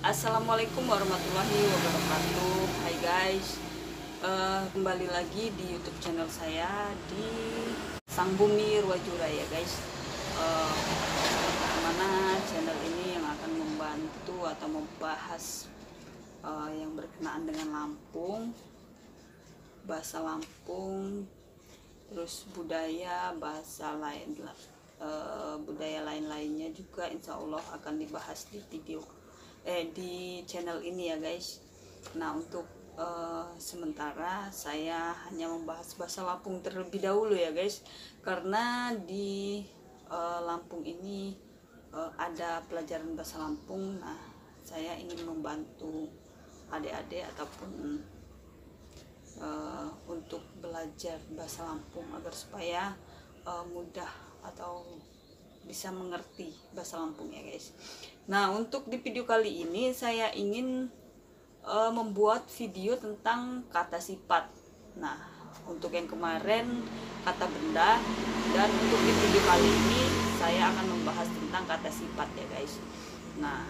Assalamualaikum warahmatullahi wabarakatuh. Hai guys, kembali lagi di YouTube channel saya di Sang Bumi Ruwajura ya guys. Mana channel ini yang akan membantu atau membahas yang berkenaan dengan Lampung, bahasa Lampung, terus budaya, bahasa lain, budaya lain-lainnya juga insya Allah akan dibahas di di channel ini ya guys. Nah untuk sementara saya hanya membahas bahasa Lampung terlebih dahulu ya guys, karena di Lampung ini ada pelajaran bahasa Lampung. Nah saya ingin membantu adik-adik ataupun untuk belajar bahasa Lampung agar supaya mudah atau bisa mengerti bahasa Lampung ya guys. Nah untuk di video kali ini saya ingin membuat video tentang kata sifat. Nah untuk yang kemarin kata benda, dan untuk di video kali ini saya akan membahas tentang kata sifat ya guys. Nah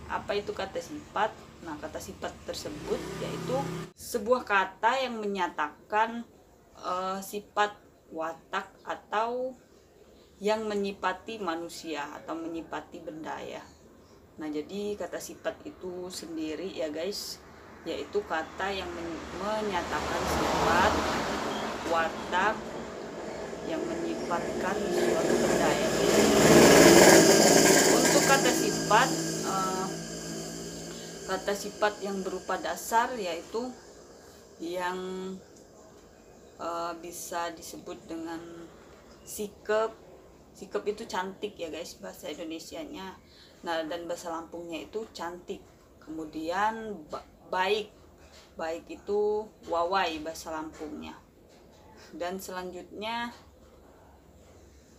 apa itu kata sifat? Nah kata sifat tersebut yaitu sebuah kata yang menyatakan sifat, watak, atau yang menyifati manusia atau menyifati benda ya. Nah jadi kata sifat itu sendiri ya guys, yaitu kata yang menyatakan sifat, watak, yang menyifatkan suatu benda ya guys. Untuk kata sifat yang berupa dasar yaitu yang bisa disebut dengan sikap. Sikap itu cantik ya guys bahasa Indonesianya. Nah dan bahasa Lampungnya itu cantik. Kemudian baik, baik itu wawai bahasa Lampungnya. Dan selanjutnya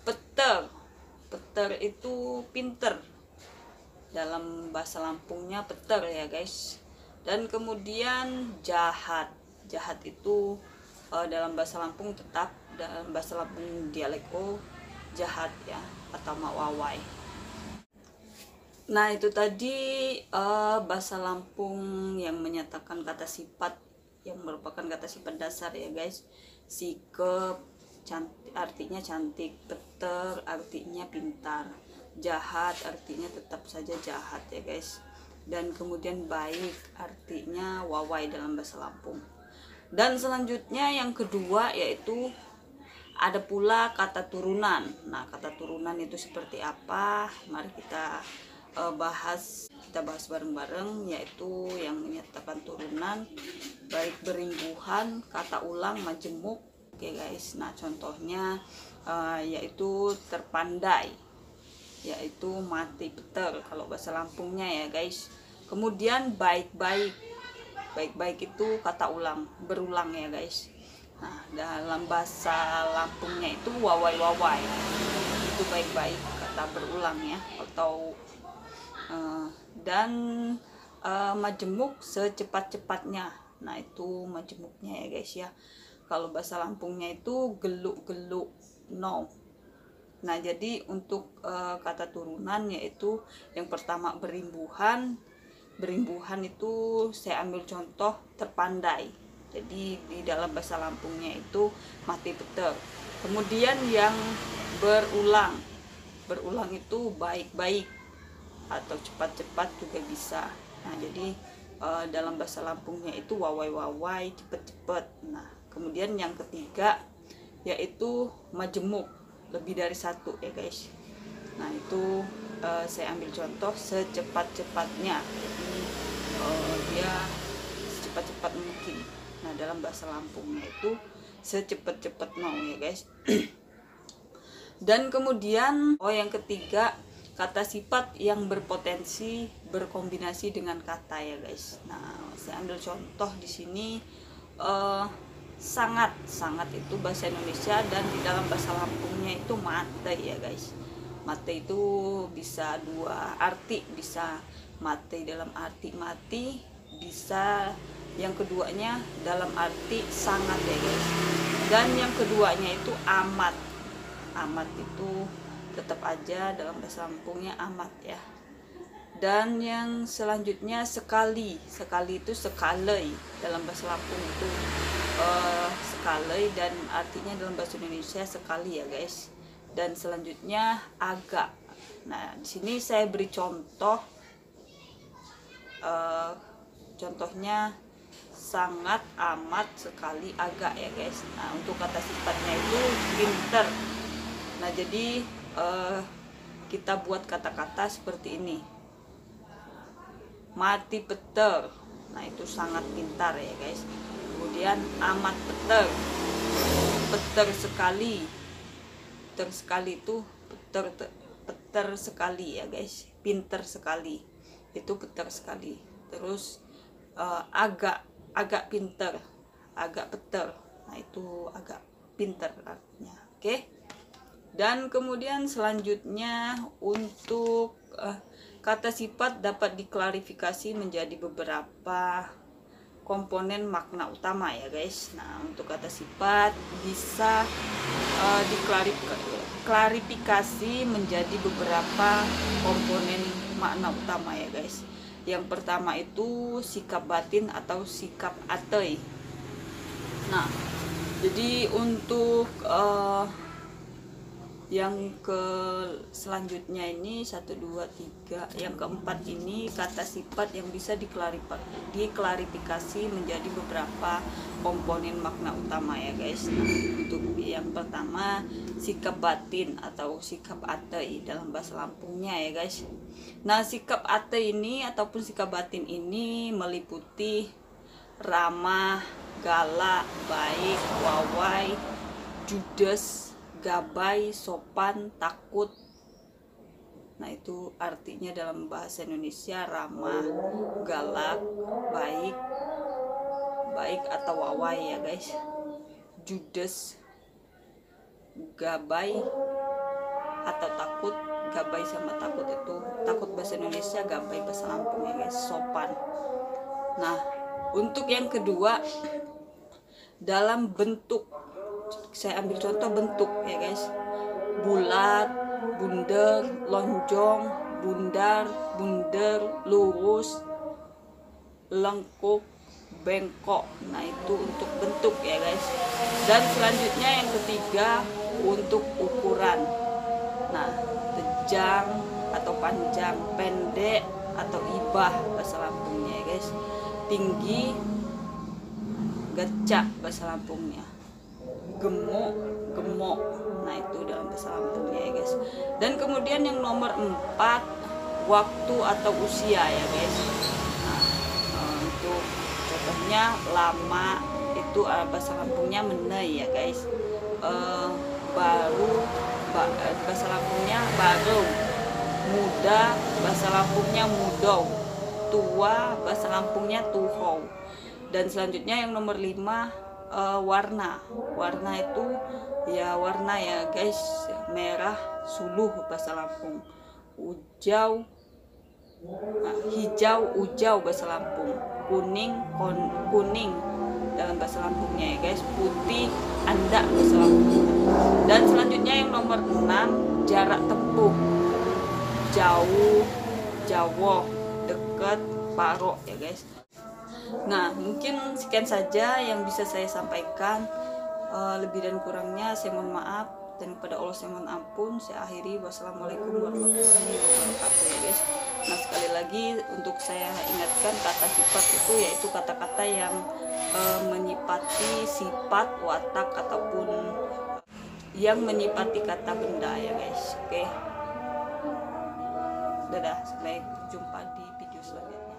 peter, peter itu pinter dalam bahasa Lampungnya peter ya guys. Dan kemudian jahat, jahat itu dalam bahasa Lampung tetap dalam bahasa Lampung dialeko jahat ya atau mawawai. Nah itu tadi bahasa Lampung yang menyatakan kata sifat yang merupakan kata sifat dasar ya guys. Sikap artinya cantik, peter artinya pintar, jahat artinya tetap saja jahat ya guys. Dan kemudian baik artinya wawai dalam bahasa Lampung. Dan selanjutnya yang kedua yaitu ada pula kata turunan. Nah kata turunan itu seperti apa? Mari kita bahas bareng-bareng, yaitu yang menyatakan turunan baik berimbuhan, kata ulang, majemuk. Oke guys, nah contohnya yaitu terpandai, yaitu mati peter kalau bahasa Lampungnya ya guys. Kemudian baik-baik, baik-baik itu kata ulang, berulang ya guys. Nah dalam bahasa Lampungnya itu wawai-wawai, itu baik-baik kata berulang ya, atau dan majemuk secepat-cepatnya. Nah itu majemuknya ya guys ya. Kalau bahasa Lampungnya itu geluk-geluk no. Nah jadi untuk kata turunan yaitu yang pertama berimbuhan. Berimbuhan itu saya ambil contoh terpandai. Jadi di dalam bahasa Lampungnya itu mati peter. Kemudian yang berulang, berulang itu baik-baik atau cepat-cepat juga bisa. Nah jadi dalam bahasa Lampungnya itu wawai-wawai, cepet-cepet. Nah kemudian yang ketiga yaitu majemuk, lebih dari satu ya guys. Nah itu saya ambil contoh secepat-cepatnya. Jadi dia secepat-cepat mungkin. Nah dalam bahasa Lampungnya itu secepat-cepat mau ya guys. Dan kemudian yang ketiga kata sifat yang berpotensi berkombinasi dengan kata ya guys. Nah saya ambil contoh di sini sangat, sangat itu bahasa Indonesia, dan di dalam bahasa Lampungnya itu mate ya guys. Mate itu bisa dua arti, bisa mate dalam arti mati, bisa yang keduanya dalam arti sangat ya guys. Dan yang keduanya itu amat. Amat itu tetap aja dalam bahasa Lampungnya amat ya. Dan yang selanjutnya sekali itu sekali dalam bahasa Lampung itu sekali, dan artinya dalam bahasa Indonesia sekali ya guys. Dan selanjutnya agak. Nah di sini saya beri contoh, contohnya sangat, amat, sekali, agak ya guys. Nah untuk kata sifatnya itu pinter. Nah jadi kita buat kata-kata seperti ini. Mati peter, nah itu sangat pintar ya guys. Kemudian amat peter, peter sekali itu peter sekali ya guys, pinter sekali itu peter sekali. Terus agak pinter, agak peter, nah itu agak pinter artinya. Oke. Dan kemudian selanjutnya untuk kata sifat dapat diklarifikasi menjadi beberapa komponen makna utama ya guys. Nah untuk kata sifat bisa diklarifikasi menjadi beberapa komponen makna utama ya guys. Yang pertama itu sikap batin atau sikap atei. Nah jadi untuk yang selanjutnya ini 1, 2, 3, yang keempat ini kata sifat yang bisa diklarifikasi menjadi beberapa komponen makna utama ya guys. Nah, untuk yang pertama sikap batin atau sikap atei dalam bahasa Lampungnya ya guys. Nah sikap atei ini ataupun sikap batin ini meliputi ramah, galak, baik, wawai, judes, gabai, sopan, takut. Nah itu artinya dalam bahasa Indonesia ramah, galak, baik atau wawai ya guys. Judes, gabai atau takut. Gabai sama takut itu, takut bahasa Indonesia, gabai bahasa Lampung ya guys. Sopan. Nah untuk yang kedua dalam bentuk, saya ambil contoh bentuk ya guys. Bulat, bundar, lonjong, bundar, lurus, lengkuk, bengkok. Nah itu untuk bentuk ya guys. Dan selanjutnya yang ketiga untuk ukuran. Nah tejang atau panjang, pendek atau ibah bahasa Lampungnya ya guys. Tinggi, gecak bahasa Lampungnya. Gemuk, nah itu dalam bahasa Lampungnya ya guys. Dan kemudian yang nomor 4 waktu atau usia ya guys. Nah untuk contohnya lama itu bahasa Lampungnya menei ya guys. Baru bahasa Lampungnya baru. Muda bahasa Lampungnya mudou. Tua bahasa Lampungnya tuhou. Dan selanjutnya yang nomor 5 warna itu ya warna ya guys, merah suluh bahasa Lampung, hijau ujau bahasa Lampung, kuning dalam bahasa Lampungnya ya guys, putih andak bahasa Lampung. Dan selanjutnya yang nomor 6 jarak tempuh, jauh, jauh, dekat, parok ya guys. Nah mungkin sekian saja yang bisa saya sampaikan. Lebih dan kurangnya saya mohon maaf, dan kepada Allah saya mohon ampun. Saya akhiri, wassalamualaikum warahmatullahi wabarakatuh ya guys. Nah sekali lagi untuk saya ingatkan, kata sifat itu yaitu kata-kata yang menyipati sifat, watak ataupun yang menyipati kata benda ya guys. Oke, dadah, sampai jumpa di video selanjutnya.